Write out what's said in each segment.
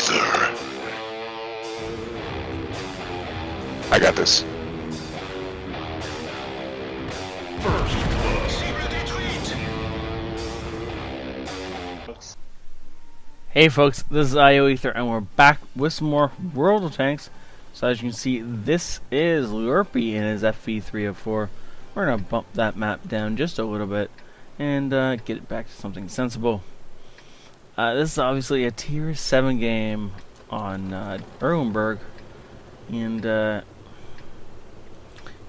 ioEther. I got this. Hey folks, this is ioEther and we're back with some more World of Tanks. So as you can see, this is ioEther in his FV304. We're going to bump that map down just a little bit and get it back to something sensible. This is obviously a tier 7 game on Erlenberg. And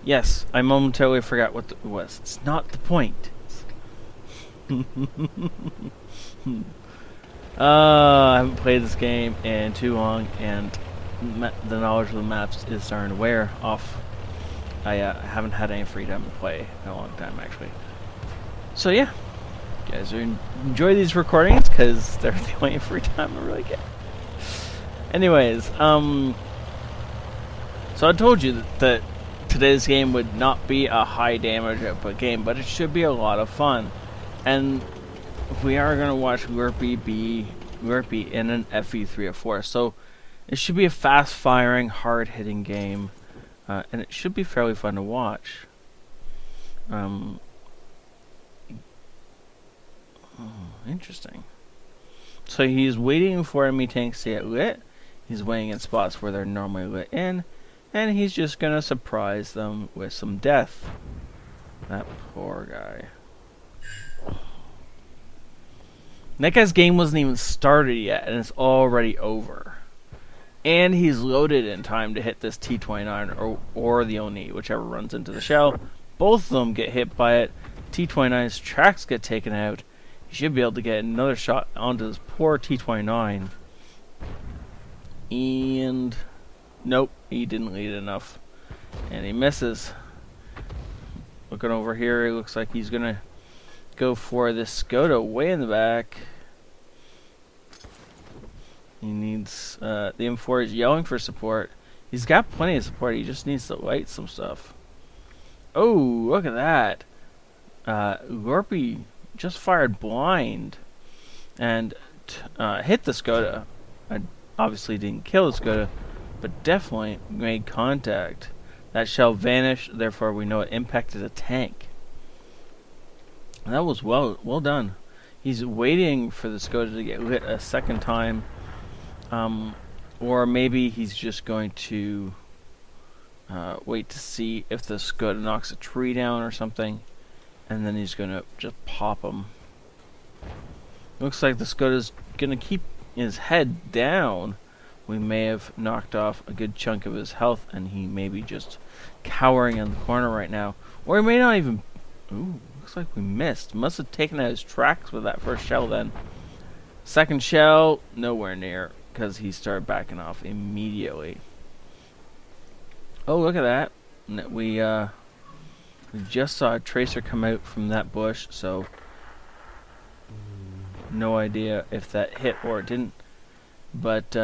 yes, I momentarily forgot what it was. It's not the point. I haven't played this game in too long, and the knowledge of the maps is starting to wear off. I haven't had any free time to play in a long time, actually. So yeah, you guys enjoy these recordings because they're the only free time I really get. Anyways, so I told you that today's game would not be a high damage output game, but it should be a lot of fun. And we are going to watch ioEther in an FV304, so it should be a fast-firing, hard-hitting game, and it should be fairly fun to watch. Interesting. So he's waiting for enemy tanks to get lit, he's waiting in spots where they're normally lit in, and he's just going to surprise them with some death. That poor guy. That guy's game wasn't even started yet, and it's already over. And he's loaded in time to hit this T-29 or the Oni, whichever runs into the shell. Both of them get hit by it. T-29's tracks get taken out. He should be able to get another shot onto this poor T-29. And nope, he didn't lead enough. And he misses. Looking over here, it looks like he's going to go for this Skoda way in the back. He needs the M4 is yelling for support. He's got plenty of support, he just needs to light some stuff. Oh, look at that. ioEther just fired blind and hit the Skoda. I obviously didn't kill the Skoda, but definitely made contact. That shell vanished, therefore we know it impacted a tank. And that was well done. He's waiting for the Skoda to get lit a second time. Or maybe he's just going to wait to see if the Skoda knocks a tree down or something. And then he's going to just pop him. Looks like the Skoda's going to keep his head down. We may have knocked off a good chunk of his health, and he may be just cowering in the corner right now. Or he may not even... Ooh. Looks like we missed. Must have taken out his tracks with that first shell then. Second shell, nowhere near, because he started backing off immediately. Oh, look at that. We just saw a tracer come out from that bush, so no idea if that hit or it didn't. But,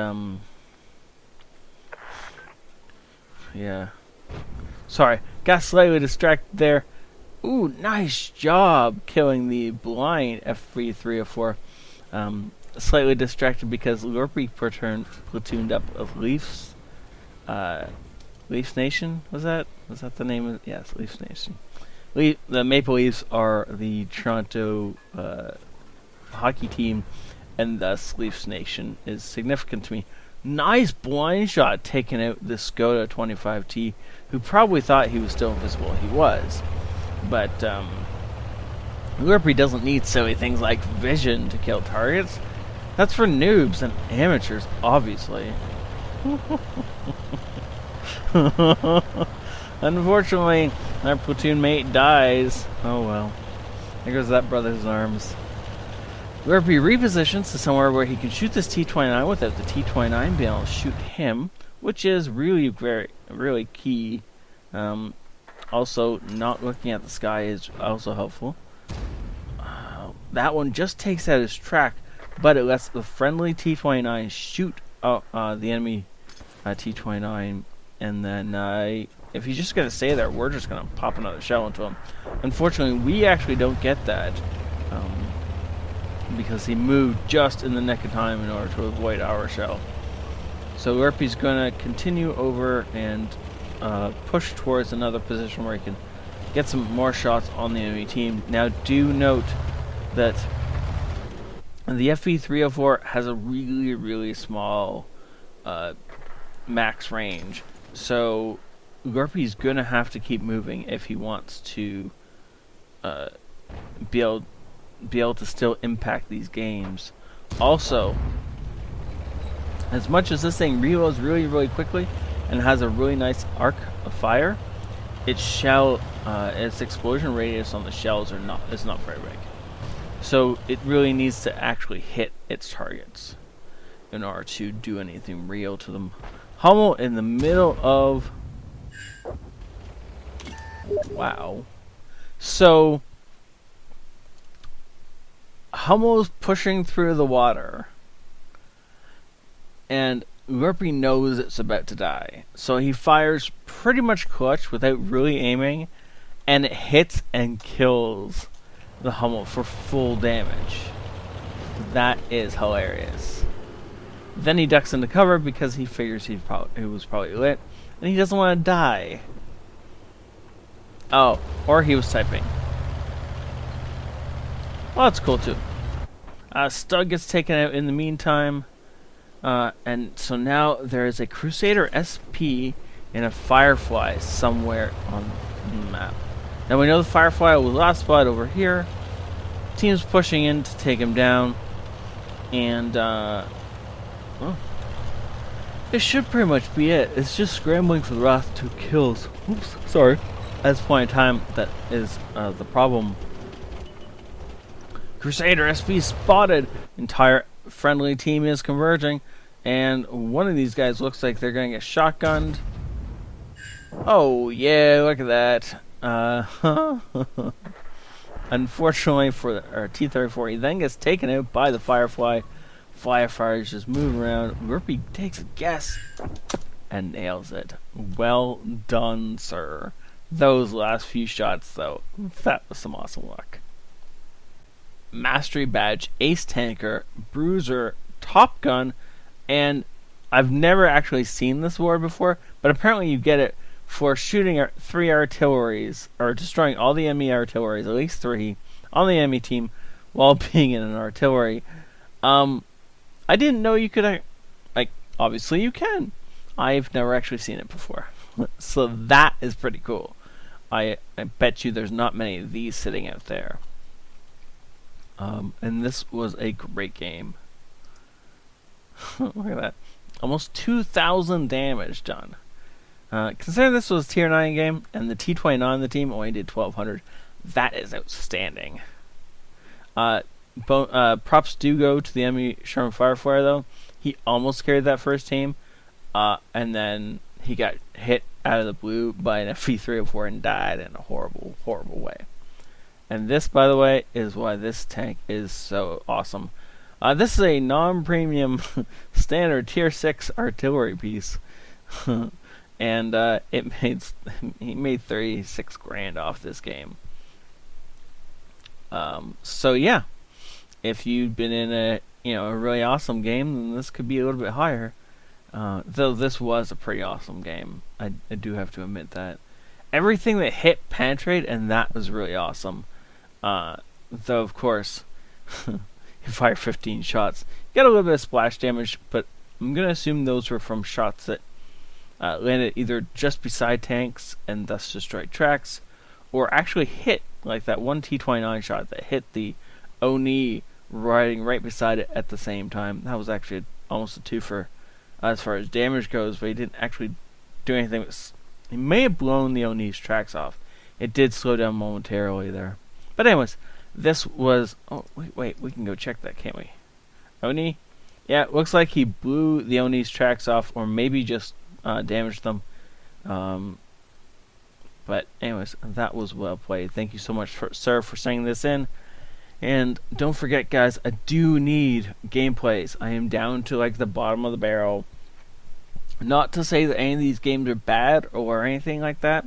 yeah. Sorry, got slightly distracted there. Ooh, nice job killing the blind FV304. Slightly distracted because ioEther platooned up of Leafs. Leafs Nation, was that the name of it? Yes, Leafs Nation. The Maple Leafs are the Toronto hockey team, and thus Leafs Nation is significant to me. Nice blind shot taking out the Skoda 25T, who probably thought he was still invisible. He was. But ioEther doesn't need silly things like vision to kill targets. That's for noobs and amateurs, obviously. Unfortunately, our platoon mate dies. Oh well. There goes that brother's arms. ioEther repositions to somewhere where he can shoot this T-29 without the T-29 being able to shoot him, which is really key. Also, not looking at the sky is also helpful. That one just takes out his track, but it lets the friendly T-29 shoot the enemy T-29, and then if he's just going to stay there, we're just going to pop another shell into him. Unfortunately, we actually don't get that because he moved just in the nick of time in order to avoid our shell. So Lurpy's going to continue over and push towards another position where he can get some more shots on the enemy team. Now, do note that the FV304 has a really, really small max range. So Lurpy's going to have to keep moving if he wants to be able to still impact these games. Also, as much as this thing reloads really, really quickly and has a really nice arc of fire, its explosion radius on the shells is not very big. So it really needs to actually hit its targets in order to do anything real to them. Hummel in the middle of... Wow. So Hummel's pushing through the water, and Lurpy knows it's about to die. So he fires pretty much clutch without really aiming, and it hits and kills the Hummel for full damage. That is hilarious. Then he ducks into cover because he figures he was probably lit, and he doesn't want to die. Oh, or he was typing. Well, that's cool too. Stug gets taken out in the meantime. And so now there is a Crusader SP and a Firefly somewhere on the map. Now we know the Firefly was last spot over here. Team's pushing in to take him down. And, it should pretty much be it. It's just scrambling for the last 2 kills. Oops, sorry. At this point in time, that is the problem. Crusader SP spotted. Entire friendly team is converging. And one of these guys looks like they're going to get shotgunned. Oh, yeah, look at that. Unfortunately for our T-34, he then gets taken out by the Firefly. Firefighters just move around. Lurpy takes a guess and nails it. Well done, sir. Those last few shots, though, that was some awesome luck. Mastery Badge, Ace Tanker, Bruiser, Top Gun, and I've never actually seen this award before, but apparently you get it for shooting 3 artilleries, or destroying all the enemy artilleries, at least 3, on the enemy team while being in an artillery. I didn't know you could, obviously you can. I've never actually seen it before. So that is pretty cool. I bet you there's not many of these sitting out there. And this was a great game. Look at that. Almost 2,000 damage done. Considering this was a tier 9 game, and the T-29 on the team only did 1,200, that is outstanding. Props do go to the enemy Sherman Firefly, though. He almost carried that first team, and then he got hit out of the blue by an FV304 and died in a horrible, horrible way. And this, by the way, is why this tank is so awesome. This is a non-premium standard tier 6 artillery piece. And he made 36 grand off this game. So yeah, if you've been in a really awesome game, then this could be a little bit higher. Though this was a pretty awesome game, I do have to admit that. Everything that hit penetrated, and that was really awesome. Though of course, you fire 15 shots, you get a little bit of splash damage, but I'm gonna assume those were from shots that landed either just beside tanks and thus destroyed tracks, or actually hit, like that one T-29 shot that hit the Oni riding right beside it at the same time. That was actually almost a twofer as far as damage goes, but he didn't actually do anything. He may have blown the Oni's tracks off. It did slow down momentarily there. But anyways, this was... Oh, wait, we can go check that, can't we? Oni? Yeah, it looks like he blew the Oni's tracks off, or maybe just damaged them. But anyways, that was well played. Thank you so much, sir, for sending this in. And don't forget, guys, I do need gameplays. I am down to like the bottom of the barrel. Not to say that any of these games are bad or anything like that,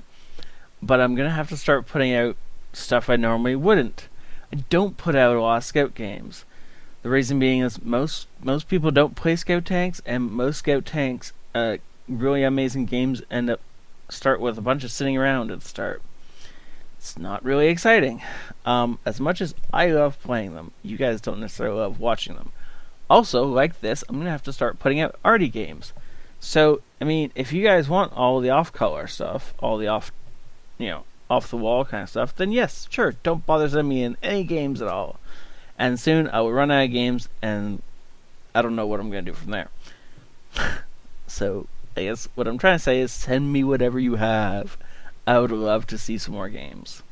but I'm going to have to start putting out stuff I normally wouldn't. I don't put out a lot of Scout games. The reason being is most people don't play Scout tanks, and most Scout tanks, really amazing games end up start with a bunch of sitting around at the start. It's not really exciting. As much as I love playing them, you guys don't necessarily love watching them. Also, like this, I'm gonna have to start putting out arty games. So, I mean, if you guys want all the off-color stuff, all the off the wall kind of stuff, then yes, sure, don't bother sending me in any games at all. And soon I will run out of games, and I don't know what I'm gonna do from there. So, I guess what I'm trying to say is send me whatever you have. I would love to see some more games.